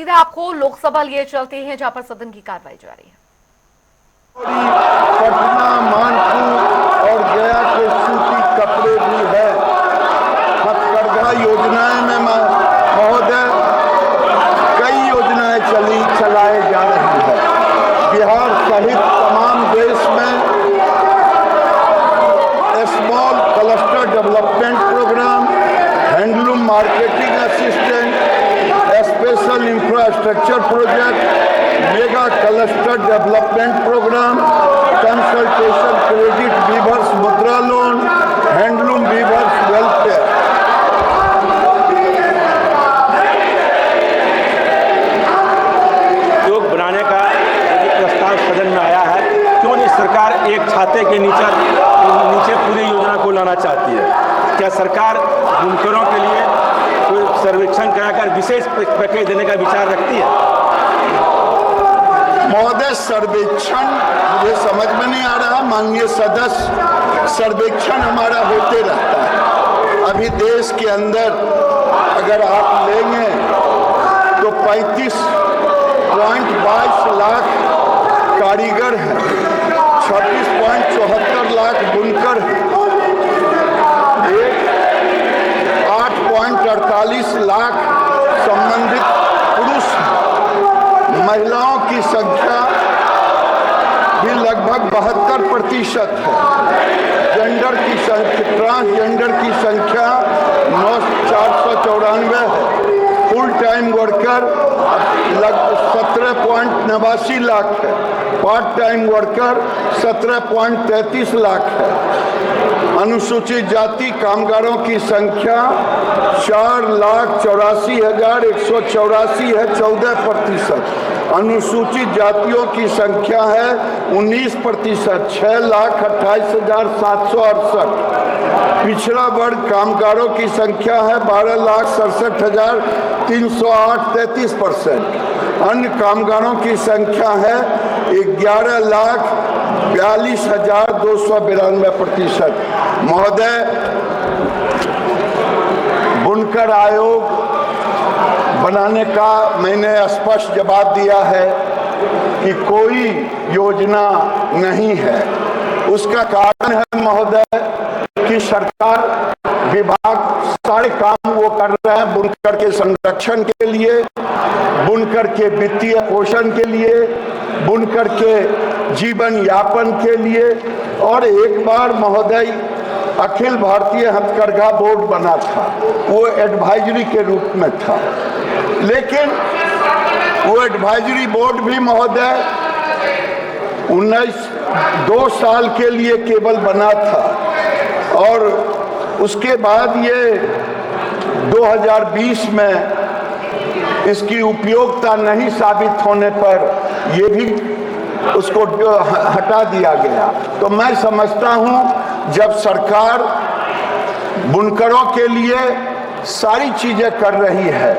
सीधा आपको लोकसभा लिए चलते हैं जहां पर सदन की कार्रवाई जारी है। पटना, मानपुर और गया के सूती कपड़े भी है। हथकरघा योजनाएं में महोदय कई योजनाएं चलाई जा रही है। बिहार सहित तमाम देश में small cluster development program, handloom marketing assistant, special infrastructure project, mega cluster development program, consultation credit weavers Mudra loan, handloom weavers welfare. उद्योग बनाने का प्रस्ताव सदन में आया है, क्यों नहीं सरकार एक छाते के नीचे पूरी योजना को लाना चाहती है? क्या सरकार बुनकरों के लिए कोई सर्वेक्षण कराकर विशेष पैकेज देने का विचार रखती है? महोदय, सर्वेक्षण मुझे समझ में नहीं आ रहा। माननीय सदस्य, सर्वेक्षण हमारा होते रहता है। अभी देश के अंदर अगर आप लेंगे तो 35.22 लाख कारीगर हैं, 26.74 लाख बुनकर हैं, 8.48 लाख संबंधित पुरुष हैं। महिलाओं की संख्या भी लगभग 72% है। जेंडर की संख्या, ट्रांसजेंडर की संख्या 494 है। फुल टाइम वर्कर लगभग 17.89 लाख है। पार्ट टाइम वर्कर 17.33 लाख है। अनुसूचित जाति कामगारों की संख्या 4,84,184 है, 14%। अनुसूचित जातियों की संख्या है 19%, 6,28,768। पिछड़ा वर्ग कामगारों की संख्या है 12,67,308, 33%। अन्य कामगारों की संख्या है 11,42,292%। महोदय, बुनकर आयोग बनाने का मैंने स्पष्ट जवाब दिया है कि कोई योजना नहीं है। उसका कारण है महोदय कि सरकार विभाग सारे काम वो कर रहे हैं बुनकर के संरक्षण के लिए, बुनकर के वित्तीय पोषण के लिए, बुनकर के जीवन यापन के लिए। और एक बार महोदय अखिल भारतीय हथकरघा बोर्ड बना था, वो एडवाइजरी के रूप में था, लेकिन वो एडवाइजरी बोर्ड भी महोदय 2 साल के लिए केवल बना था। और उसके बाद ये 2020 में इसकी उपयोगिता नहीं साबित होने पर ये भी उसको हटा दिया गया। तो मैं समझता हूं जब सरकार बुनकरों के लिए सारी चीजें कर रही है,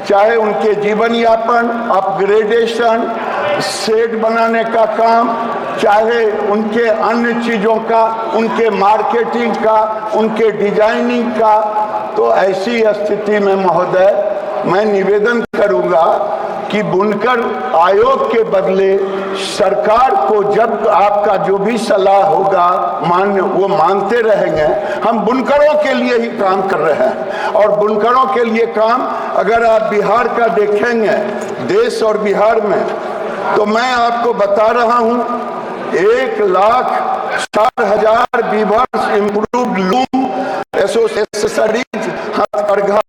चाहे उनके जीवन यापन, अपग्रेडेशन, शेड बनाने का काम, चाहे उनके अन्य चीजों का, उनके मार्केटिंग का, उनके डिजाइनिंग का, तो ऐसी स्थिति में महोदय मैं निवेदन करूंगा कि बुनकर आयोग के बदले सरकार को जब आपका जो भी सलाह होगा वो मानते रहेंगे। हम बुनकरों के लिए ही काम कर रहे हैं और बुनकरों के लिए काम अगर आप बिहार का देखेंगे, देश और बिहार में, तो मैं आपको बता रहा हूं 1,04,000 वीवर्स इम्प्रूव्ड लूम एसोसिएशनरीज हथकरघा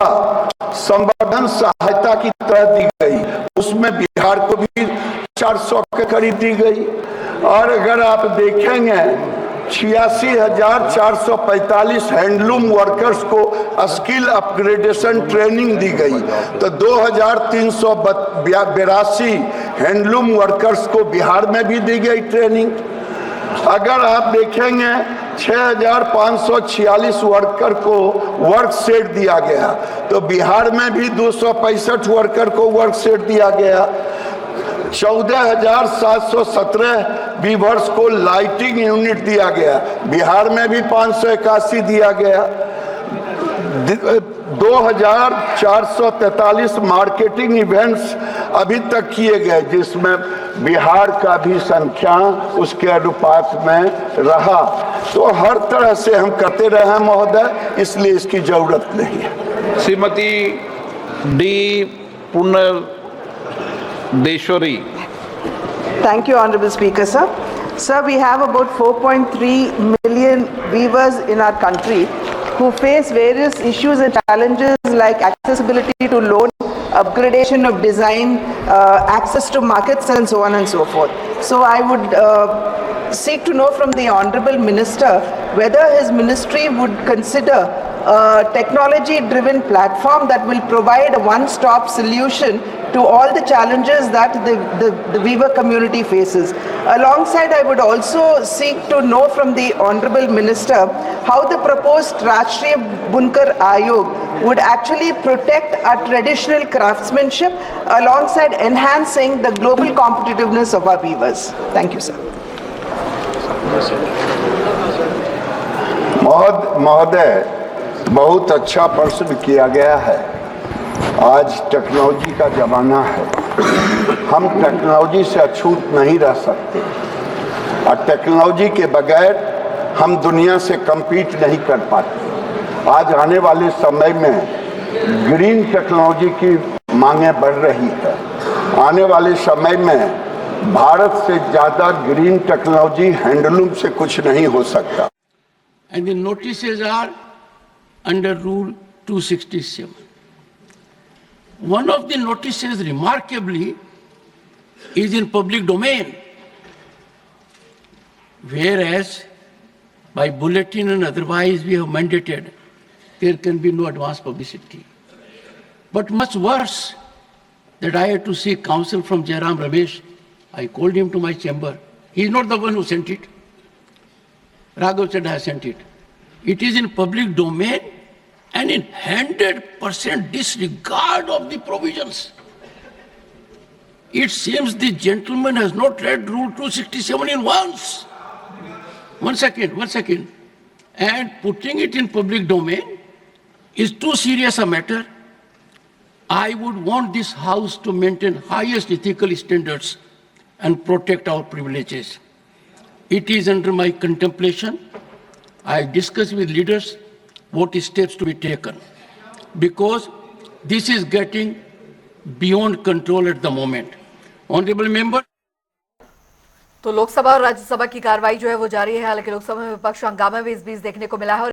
संवर्धन सहायता की तरह दी गई, उसमें बिहार को भी 400 के करीब दी गई। और अगर आप देखेंगे 86,445 हैंडलूम वर्कर्स को स्किल अपग्रेडेशन ट्रेनिंग दी गई, तो 2,382 हैंडलूम वर्कर्स को बिहार में भी दी गई ट्रेनिंग। अगर आप देखेंगे 6,546 वर्कर को वर्क सेट दिया गया, तो बिहार में भी 265 वर्कर को वर्क सेट दिया गया। 14,717 वीवर्स को लाइटिंग यूनिट दिया गया, बिहार में भी 581 दिया गया। 2,443 मार्केटिंग इवेंट्स अभी तक किए गए, जिसमें बिहार का भी संख्या उसके अनुपात में रहा। तो हर तरह से हम करते रहे हैं महोदय, इसलिए इसकी जरूरत नहीं है। श्रीमती D Punardeshwari. Thank you, Honorable Speaker, sir. Sir, we have about 4.3 million weavers in our country who face various issues and challenges like accessibility to loan, upgradation of design, access to markets and so on and so forth. So I would seek to know from the Honorable Minister whether his ministry would consider a technology-driven platform that will provide a one-stop solution to all the challenges that the weaver community faces. Alongside, I would also seek to know from the Honorable Minister how the proposed Rashtriya Bunkar Ayog would actually protect our traditional craftsmanship alongside enhancing the global competitiveness of our weavers. Thank you, sir. महोदय, बहुत अच्छा प्रश्न किया गया है। आज technology का जमाना है, हम टेक्नोलॉजी से अछूत नहीं रह सकते और टेक्नोलॉजी के बगैर हम दुनिया से compete नहीं कर पाते। आज आने वाले समय में ग्रीन टेक्नोलॉजी की मांगें बढ़ रही है। आने वाले समय में भारत से ज्यादा ग्रीन टेक्नोलॉजी हैंडलूम से कुछ नहीं हो सकता। And the notices are under Rule 267. One of the notices, remarkably, is in public domain, whereas by bulletin and otherwise we have mandated there can be no advance publicity. But much worse, that I had to seek counsel from Jairam Ramesh. I called him to my chamber. He is not the one who sent it. Raghav said, I sent it. It is in public domain and in 100% disregard of the provisions. It seems the gentleman has not read Rule 267 in once. One second. And putting it in public domain is too serious a matter. I would want this House to maintain highest ethical standards and protect our privileges. It is under my contemplation. I discussed with leaders what steps to be taken, because this is getting beyond control at the moment. Honorable member. तो लोकसभा और राज्यसभा की कार्रवाई जो है वो जारी है। हालांकि लोकसभा में विपक्ष हंगामा भी इस बीच देखने को मिला है।